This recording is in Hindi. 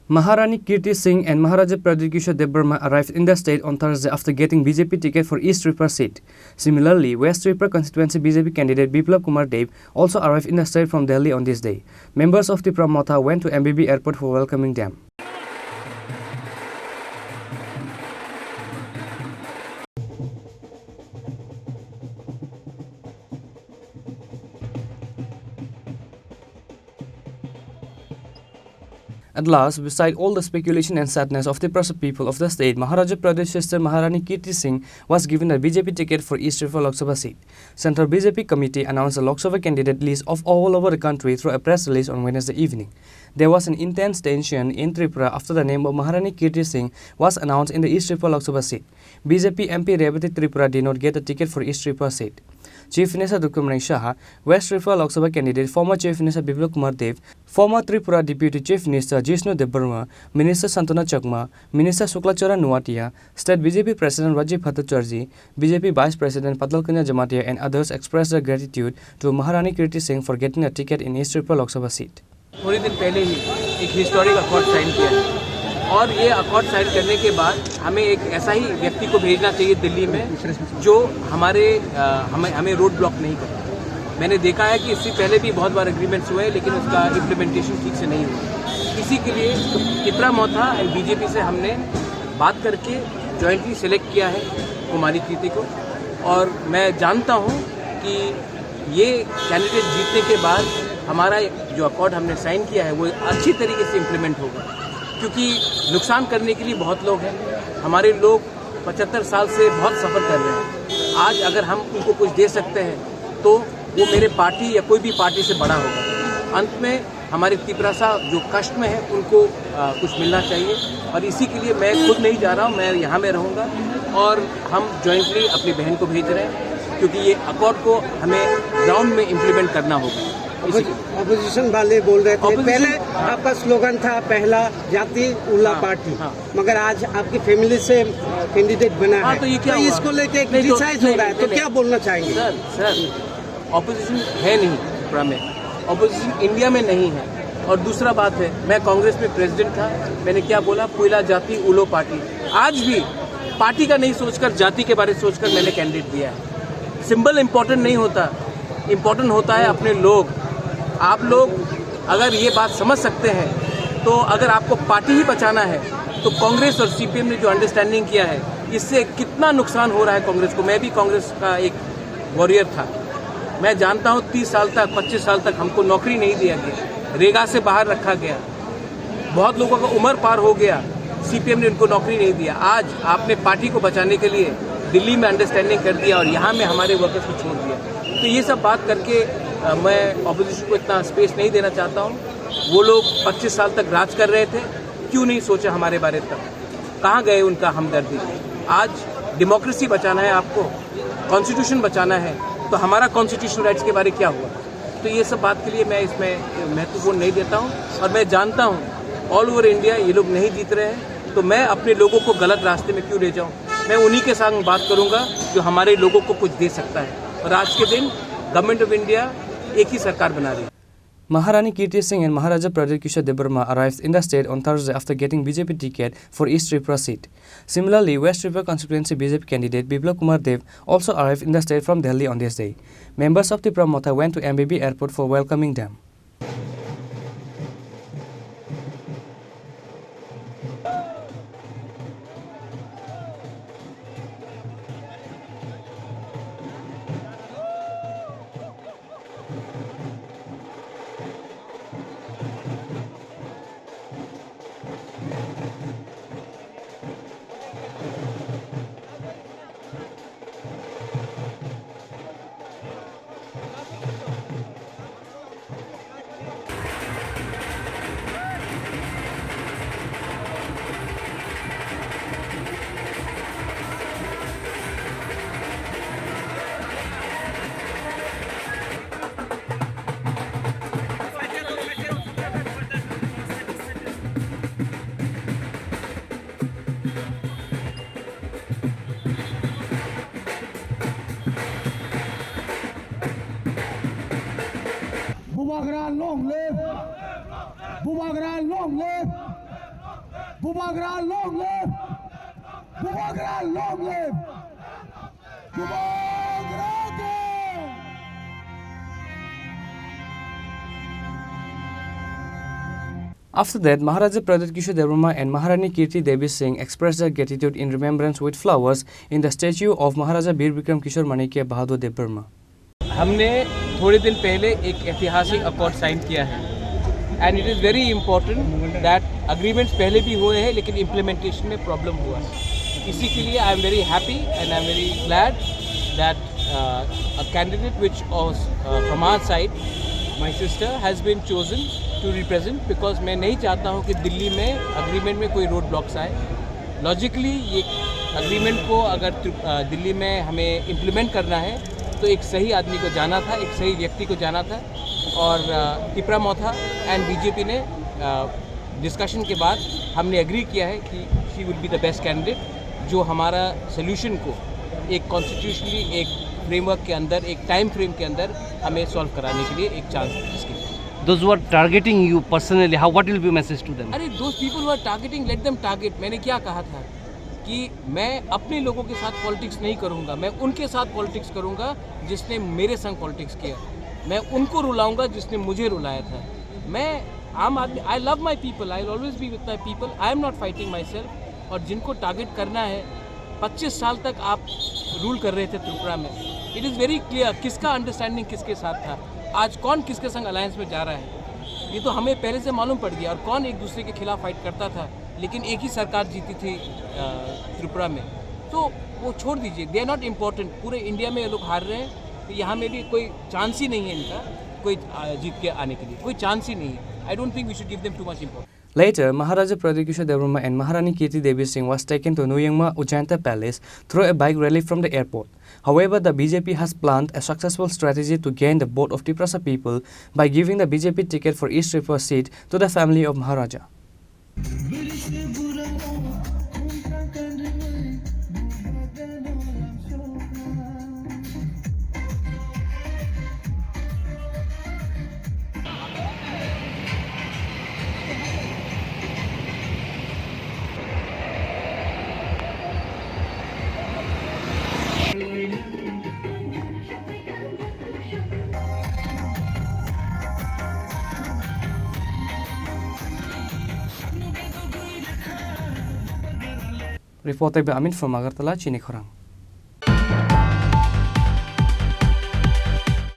Maharani Kirti Singh and Maharaja Pradip Kishore Devarma arrived in the state on Thursday after getting BJP ticket for East Tripura seat. Similarly, West Tripura constituency BJP candidate Biplab Kumar Dev also arrived in the state from Delhi on this day. Members of Tripura Motha went to MBB airport for welcoming them. At last, beside all the speculation and sadness of the Tripura people of the state, Maharaja Pradip's sister Maharani Kirti Singh was given a BJP ticket for East Tripura Lok Sabha seat. Central BJP committee announced the Lok Sabha candidate list of all over the country through a press release on Wednesday evening. There was an intense tension in Tripura after the name of Maharani Kirti Singh was announced in the East Tripura Lok Sabha seat. BJP MP Revati Tripura did not get a ticket for East Tripura seat. Chief Minister Dr. Manik Shah, West Tripura Lok Sabha candidate former Chief Minister Biplab Kumar Dev, former Tripura Deputy Chief Minister Jishnu Debarma, Minister Santana Chakma, Minister Suklachara Nuatia, State BJP President Rajiv Bhattacharjee, BJP Vice President Patalkanya Jamatia and others expressed their gratitude to Maharani Kirti Singh for getting a ticket in East Tripura Lok Sabha seat. थोड़े दिन पहले ही एक हिस्टोरिक अकॉर्ड साइन किया है और ये अकॉर्ड साइन करने के बाद हमें एक ऐसा ही व्यक्ति को भेजना चाहिए दिल्ली में जो हमें रोड ब्लॉक नहीं करे। मैंने देखा है कि इससे पहले भी बहुत बार एग्रीमेंट्स हुए लेकिन उसका इम्प्लीमेंटेशन ठीक से नहीं हुआ। इसी के लिए त्रिपुरा मोथा एंड बीजेपी से हमने बात करके जॉइंटली सिलेक्ट किया है कुमारी कीर्ति को और मैं जानता हूँ कि ये कैंडिडेट जीतने के बाद हमारा जो अकॉर्ड हमने साइन किया है वो अच्छी तरीके से इम्प्लीमेंट होगा, क्योंकि नुकसान करने के लिए बहुत लोग हैं। हमारे लोग 75 साल से बहुत सफ़र कर रहे हैं। आज अगर हम उनको कुछ दे सकते हैं तो वो मेरे पार्टी या कोई भी पार्टी से बड़ा होगा। अंत में हमारे त्रिपुरा जो कष्ट में है उनको कुछ मिलना चाहिए और इसी के लिए मैं खुद नहीं जा रहा हूँ, मैं यहाँ में रहूँगा और हम जॉइंटली अपनी बहन को भेज रहे हैं क्योंकि ये अकॉर्ड को हमें ग्राउंड में इम्प्लीमेंट करना होगा। अपोजिशन वाले बोल रहे थे पहले आपका स्लोगन था पहला जाति उल्ला पार्टी, मगर आज आपकी फैमिली से कैंडिडेट बना है तो ये क्या इसको लेके क्रिटिसाइज हो रहा है, तो क्या बोलना चाहेंगे? सर ऑपोजिशन है नहीं त्रिपुरा में, ऑपोजिशन इंडिया में नहीं है। और दूसरा बात है, मैं कांग्रेस में प्रेसिडेंट था, मैंने क्या बोला, पहला जाति उल्लो पार्टी। आज भी पार्टी का नहीं सोचकर जाति के बारे में सोचकर मैंने कैंडिडेट दिया है। सिंबल इम्पोर्टेंट नहीं होता, इम्पोर्टेंट होता है अपने लोग। आप लोग अगर ये बात समझ सकते हैं तो अगर आपको पार्टी ही बचाना है तो कांग्रेस और सीपीएम ने जो अंडरस्टैंडिंग किया है इससे कितना नुकसान हो रहा है कांग्रेस को। मैं भी कांग्रेस का एक वॉरियर था, मैं जानता हूँ 30 साल तक 25 साल तक हमको नौकरी नहीं दिया गया, रेगा से बाहर रखा गया, बहुत लोगों का उम्र पार हो गया, सीपीएम ने उनको नौकरी नहीं दिया। आज आपने पार्टी को बचाने के लिए दिल्ली में अंडरस्टैंडिंग कर दिया और यहाँ में हमारे वर्कर्स को छोड़ दिया। तो ये सब बात करके मैं ऑपोजिशन को इतना स्पेस नहीं देना चाहता हूँ। वो लोग 25 साल तक राज कर रहे थे, क्यों नहीं सोचा हमारे बारे तक, कहाँ गए उनका हमदर्दी? आज डेमोक्रेसी बचाना है, आपको कॉन्स्टिट्यूशन बचाना है, तो हमारा कॉन्स्टिट्यूशनल राइट्स के बारे क्या हुआ? तो ये सब बात के लिए मैं इसमें महत्वपूर्ण नहीं देता हूँ और मैं जानता हूँ ऑल ओवर इंडिया ये लोग नहीं जीत रहे हैं, तो मैं अपने लोगों को गलत रास्ते में क्यों ले जाऊँ? मैं उन्हीं के साथ बात करूँगा जो हमारे लोगों को कुछ दे सकता है। और आज के दिन गवर्नमेंट ऑफ इंडिया एक ही सरकार बना रही है। Maharani Kirti Singh and Maharaja Pradip Kishore Debarma arrived in the state on Thursday after getting BJP ticket for East Tripura seat. Similarly, West Tripura constituency BJP candidate Biplab Kumar Dev also arrived in the state from Delhi on this day. Members of Tripura Motha went to MBB airport for welcoming them. Bubagra long live! Bubagra long live! Bubagra, long live! Bubagra, long live! Bubagra! After that, Maharaja Pradhat Kishore Devarma and Maharani Kirti Devi Singh expressed their gratitude in remembrance with flowers in the statue of Maharaja Bir Bikram Kishore Manikya Bahadur Devarma. हमने थोड़े दिन पहले एक ऐतिहासिक अकॉर्ड साइन किया है and it is very important that agreements पहले भी हुए हैं लेकिन इम्प्लीमेंटेशन में प्रॉब्लम हुआ है। इसी के लिए I am very happy and I am very glad that a candidate which from our side my sister has been chosen to represent because मैं नहीं चाहता हूँ कि दिल्ली में अग्रीमेंट में कोई रोड ब्लॉक्स आए। लॉजिकली ये अग्रीमेंट को अगर दिल्ली में हमें इम्प्लीमेंट करना है तो एक सही आदमी को जाना था, एक सही व्यक्ति को जाना था और तिपरा मोथा एंड बीजेपी ने डिस्कशन के बाद हमने एग्री किया है कि she will be the best candidate जो हमारा सोल्यूशन को एक कॉन्स्टिट्यूशनली एक फ्रेमवर्क के अंदर एक टाइम फ्रेम के अंदर हमें सॉल्व कराने के लिए एक चांस है इसके लिए। Those who are targeting you personally, what will be your message to them? अरे those people who are targeting, let them target। मैंने क्या कहा था कि मैं अपने लोगों के साथ पॉलिटिक्स नहीं करूंगा, मैं उनके साथ पॉलिटिक्स करूंगा जिसने मेरे संग पॉलिटिक्स किया। मैं उनको रुलाऊंगा जिसने मुझे रुलाया था। मैं आम आदमी, I love my people, I always be with my people, I am not fighting my self. और जिनको टारगेट करना है, 25 साल तक आप रूल कर रहे थे त्रिपुरा में, इट इज़ वेरी क्लियर किसका अंडरस्टैंडिंग किसके साथ था, आज कौन किसके संग अलायंस में जा रहा है, ये तो हमें पहले से मालूम पड़ गया। और कौन एक दूसरे के खिलाफ फाइट करता था, लेकिन एक ही सरकार जीती थी त्रिपुरा में। तो वो छोड़ दीजिए, दे आर नॉट इम्पोर्टेंट। पूरे इंडिया में ये लोग हार रहे हैं, तो यहाँ में भी कोई चांस ही नहीं है इनका कोई जीत के आने के लिए, कोई चांस ही नहीं है। I don't think we should give them too much importance. Later, Maharaja Pradhat Kishore Devarma and Maharani Kirti Devi Singh was taken to Nuyangma Ujjanta Palace through a bike rally from the airport. However, the BJP has planned a successful strategy to gain the vote of Tiprasa people by giving the BJP ticket for East Tripura seat to the family of Maharaja. Reported by Amin from Agartala, Chini Khorang.